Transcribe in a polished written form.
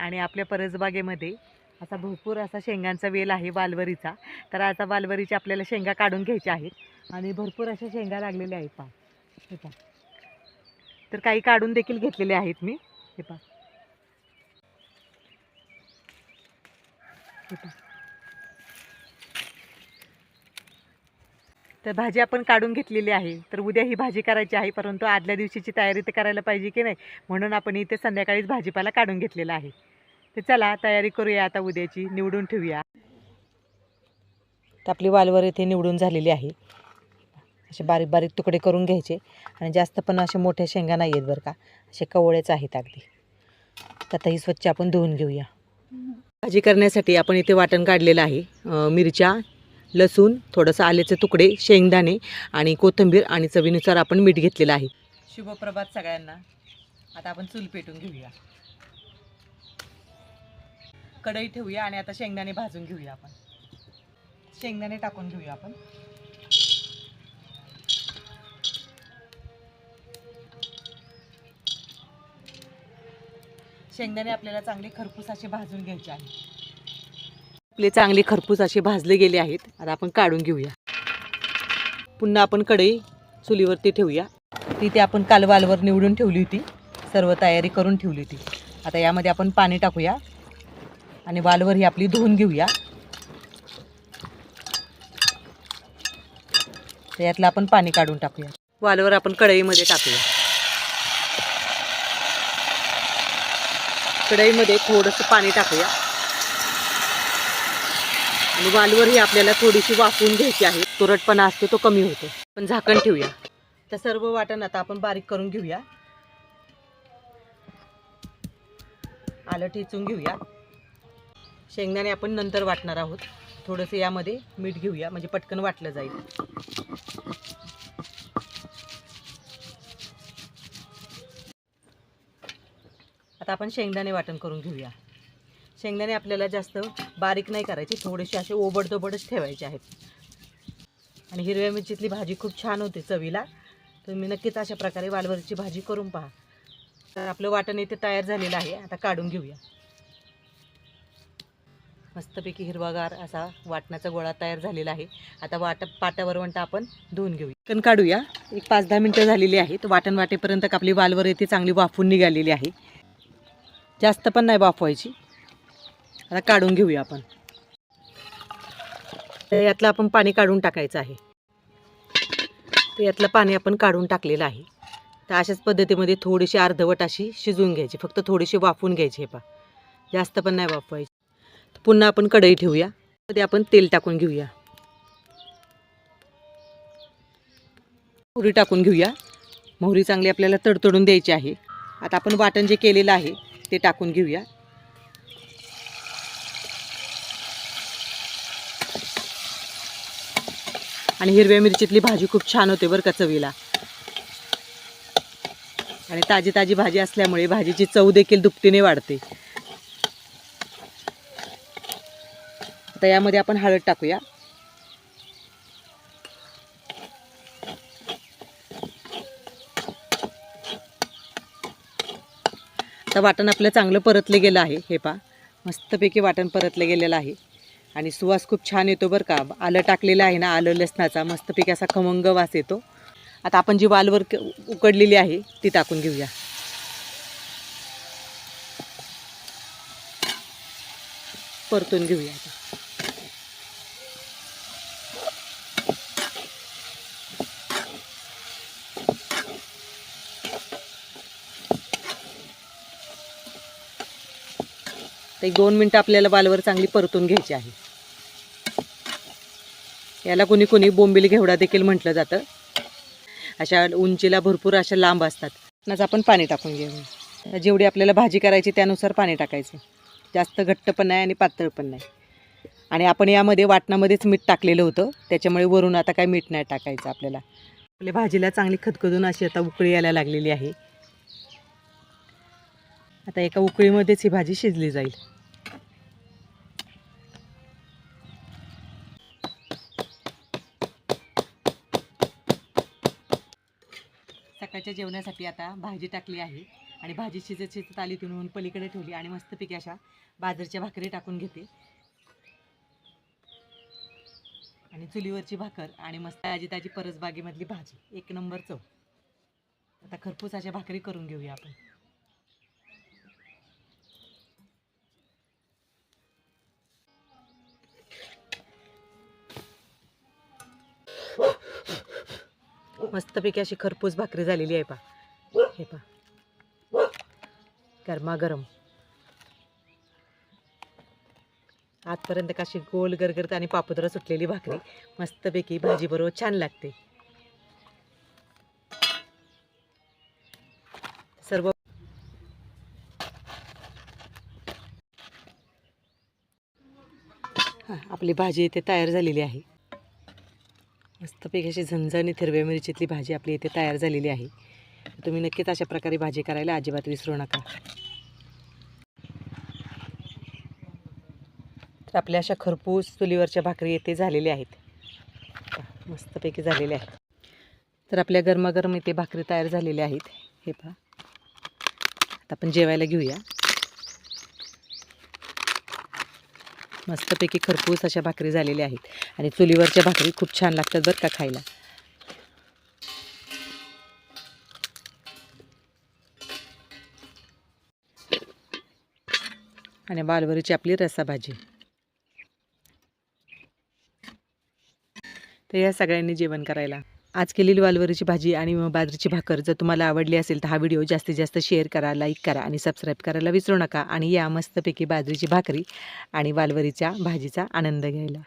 आणि आपल्या परसबागेमध्ये असा भरपूर असा शेंगांचा वेल आहे वालवरीचा. तर आता वालवरीच्या आपल्याला शेंगा काढून घ्यायच्या आहेत आणि भरपूर अशा शेंगा लागलेल्या आहेत पहा. हे पहा. तर काही काढून देखील घेतलेले आहेत मी. हे पहा. हे पहा. तर भाजी आपण काढून घेतलेली आहे. तर उद्या ही भाजी करायची आहे, परंतु आदल्या दिवशीची तयारी तर करायला पाहिजे की नाही, म्हणून आपण इथे संध्याकाळीच भाजीपाला काढून घेतलेला आहे. तर चला तयारी करूया आता उद्याची, निवडून ठेवूया. तर आपली वालवर इथे निवडून झालेली आहे. असे बारीक बारीक तुकडे करून घ्यायचे आणि जास्त पण असे मोठ्या शेंगा नाही आहेत बरं का, असे कवळेच आहेत अगदी. तर आता ही स्वच्छ आपण धुवून घेऊया. भाजी करण्यासाठी आपण इथे वाटण काढलेलं आहे. मिरच्या, लसूण, थोडंसं आल्याचे तुकडे, शेंगदाणे आणि कोथिंबीर आणि चवीनुसार आपण मीठ घेतलेलं आहे. शुभप्रभात सगळ्यांना. आता आपण चूल पेटून घेऊया, कढई ठेवूया आणि आता शेंगदाणे भाजून घेऊया. आपण शेंगदाणे टाकून घेऊया. आपण शेंगदाणे आपल्याला चांगले खरपूस असे भाजून घ्यायचे आहे. आपले चांगले खरपूस असे भाजले गेले आहेत. आता आपण काढून घेऊया. पुन्हा आपण कढई चुलीवरती ठेवूया. तिथे आपण काल वालवर निवडून ठेवली होती, सर्व तयारी करून ठेवली होती. आता यामध्ये आपण पाणी टाकूया आणि वालवर ही आपली धुवून घेऊया. तर यातलं आपण पाणी काढून टाकूया. वालवर आपण कढईमध्ये टाकूया. कढईमध्ये थोडंसं पाणी टाकूया आणि वालवर ही आपल्याला थोडीशी वाफवून घ्यायची आहे. तुरटपणा असतो तो कमी होतो. पण झाकण ठेवूया. तर सर्व वाटण आता आपण बारीक करून घेऊया. आलं ठेचून घेऊया. शेंगदाणे आपण नंतर वाटणार आहोत. थोडंसं यामध्ये मीठ घेऊया, म्हणजे पटकन वाटलं जाईल. आता आपण शेंगदाणे वाटण करून घेऊया. शेंगदाणे आपल्याला जास्त बारीक नाही करायचे, थोडेसे असे ओबडधोबडच ठेवायचे आहेत. आणि हिरव्या मिरचीतली भाजी खूप छान होते चवीला. तुम्ही नक्कीच अशा प्रकारे वालवरची भाजी करून पहा. तर आपलं वाटण इथे तयार झालेलं आहे. आता काढून घेऊया. मस्तपैकी हिरवागार असा वाटणाचा गोळा तयार झालेला आहे. आता पाटावर आपण धुवून घेऊया. चिकन काढूया. एक 5-10 मिनटं झालेली आहेत. वाटण वाटेपर्यंत आपली वालवर इथे चांगली वाफून निघालेली आहे. जास्त पण नाही वाफवायची. आता काढून घेऊया आपण. यातलं आपण पाणी काढून टाकायचं आहे. तर यातलं पाणी आपण काढून टाकलेलं आहे. तर अशाच पद्धतीमध्ये थोडीशी अर्धवट अशी शिजवून घ्यायची, फक्त थोडीशी वाफवून घ्यायची. हे पहा, जास्त पण नाही वाफवायची. पुन्हा आपण कढई ठेवूया. त्यामध्ये आपण तेल टाकून घेऊया. मोहरी टाकून घेऊया. मोहरी चांगली आपल्याला तडतडून द्यायची आहे. आता आपण वाटण जे केलेलं आहे ते टाकून घेऊया. आणि हिरव्या मिरचीतली भाजी खूप छान होते बरं का चवीला. आणि ताजी ताजी भाजी असल्यामुळे भाजीची चव देखील दुपटीने वाढते. आता यामध्ये आपण हळद टाकूया. आता वाटण आपलं चांगलं परतलं गेलं आहे. हे पहा, मस्तपैकी वाटण परतलं गेलेलं आहे आणि सुवास खूप छान येतो बरं का. आलं टाकलेलं आहे ना, आलं लसणाचा मस्तपैकी असा खमंग वास येतो. आता आपण जी वालवर उकडलेली आहे ती टाकून घेऊया. परतून घेऊया. तर 2 मिनटं आपल्याला वालवर चांगली परतून घ्यायची आहे. याला कुणी कुणी बोंबील घेवडा देखील म्हटलं जातं. अशा उंचीला भरपूर अशा लांब असतात. त्याचं आपण पाणी टाकून घेऊ. जेवढी आपल्याला भाजी करायची त्यानुसार पाणी टाकायचं. जास्त घट्ट पण नाही आणि पातळ पण नाही. आणि आपण यामध्ये वाटणामध्येच मीठ टाकलेलं होतं, त्याच्यामुळे वरून आता काय मीठ नाही टाकायचं आपल्याला. आपल्या भाजीला चांगली खदखदून अशी आता उकळी यायला लागलेली आहे. आता एका उकळीमध्येच ही भाजी शिजली जाईल. सकाळच्या जेवणासाठी आता भाजी टाकली आहे आणि भाजी शिजत शिजत आली तिथून पलीकडे ठेवली आणि मस्तपैकी अशा बाजरीच्या भाकरी टाकून घेते आणि चुलीवरची भाकर आणि मस्त ताजी ताजी परसबागेमधली भाजी, एक नंबर चव. आता खरपूस अशा भाकरी करून घेऊया आपण. मस्तपैकी अशी खरपूस भाकरी झालेली आहे पा. हे पा, गरमागरम. आजपर्यंत कशी गोल गरगरत आणि पापुद्रा सुटलेली भाकरी मस्तपैकी भाजी बरोबर छान लागते. सर्व आपली भाजी इथे तयार झालेली आहे. मस्तपैकी अशी झणझणीत हिरव्या मिरचीतली भाजी आपली इथे तयार झालेली आहे. तुम्ही नक्कीच अशा प्रकारे भाजी करायला अजिबात विसरू नका. तर आपल्या अशा खरपूस चुलीवरच्या भाकरी इथे झालेल्या आहेत, मस्तपैकी झालेल्या आहेत. तर आपल्या गरमागरम इथे भाकरी तयार झालेल्या आहेत. हे पहा, आता आपण जेवायला घेऊया. मस्तपैकी खरपूस अशा भाकरी झालेल्या आहेत आणि चुलीवरच्या भाकरी खूप छान लागतात बरं का खायला. आणि वालवरीची आपली रस्साभाजी. तर या सगळ्यांनी जेवण करायला. आज केलेली वालवरीची भाजी आणि बाजरीची भाकर जर तुम्हाला आवडली असेल तर हा व्हिडिओ जास्तीत जास्त शेअर करा, लाईक करा आणि सबस्क्राईब करायला विसरू नका. आणि या मस्तपैकी बाजरीची भाकरी आणि वालवरीच्या भाजीचा आनंद घ्यायला.